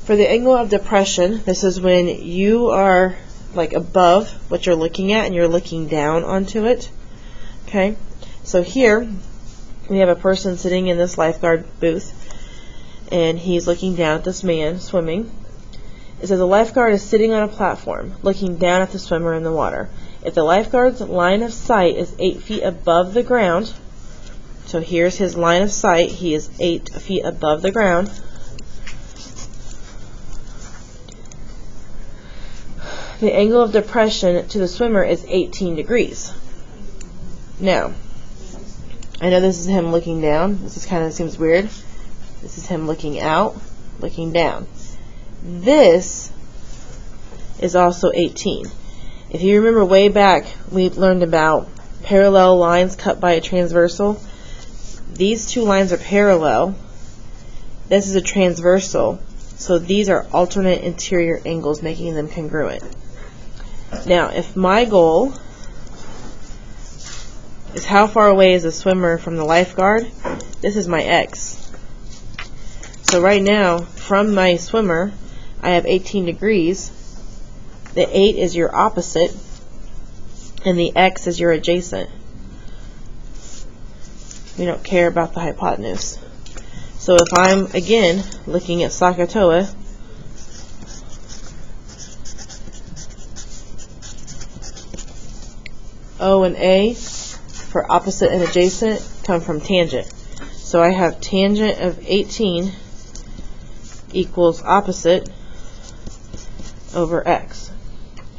For the angle of depression, this is when you are like above what you're looking at and you're looking down onto it. Okay, so here we have a person sitting in this lifeguard booth and he's looking down at this man swimming. It says the lifeguard is sitting on a platform looking down at the swimmer in the water. If the lifeguard's line of sight is 8 feet above the ground, so here's his line of sight, he is 8 feet above the ground, the angle of depression to the swimmer is 18 degrees. Now, I know this is him looking down. This is kind of seems weird. This is him looking out, looking down. This is also 18. If you remember way back, we learned about parallel lines cut by a transversal. These two lines are parallel. This is a transversal. So these are alternate interior angles, making them congruent. Now, if my goal is how far away is the swimmer from the lifeguard, this is my X. So right now, from my swimmer, I have 18 degrees. The 8 is your opposite, and the X is your adjacent. We don't care about the hypotenuse. So if I'm, again, looking at Sakatoa, O and A for opposite and adjacent come from tangent. So I have tangent of 18 equals opposite over X.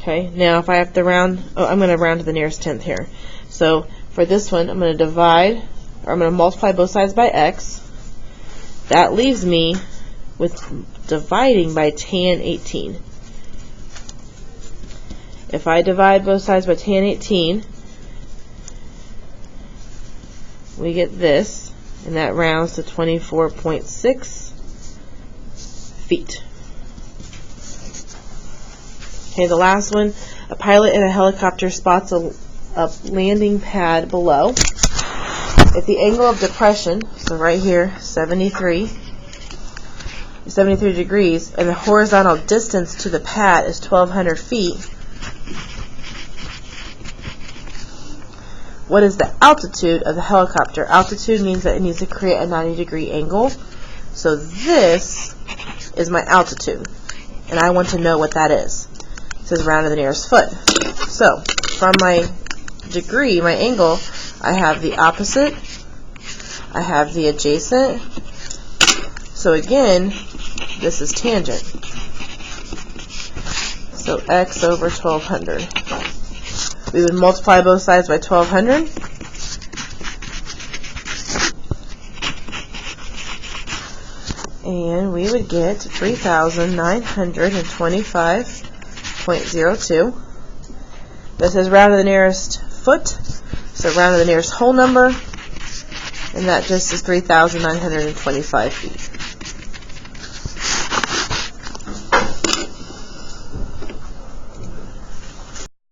Okay, now if I have to round, I'm going to round to the nearest tenth here. So for this one, I'm going to divide, or I'm going to multiply both sides by X. That leaves me with dividing by tan 18. If I divide both sides by tan 18, we get this, and that rounds to 24.6 feet. Okay, the last one, a pilot in a helicopter spots a landing pad below. If the angle of depression, so right here, 73 degrees, and the horizontal distance to the pad is 1,200 feet, what is the altitude of the helicopter? Altitude means that it needs to create a 90-degree angle. So this is my altitude, and I want to know what that is. It says round to the nearest foot. So from my degree, my angle, I have the opposite, I have the adjacent. So again, this is tangent. So X over 1,200. We would multiply both sides by 1,200. And we would get 3,925.02. This is round to the nearest foot, so round to the nearest whole number, and that just is 3,925 feet.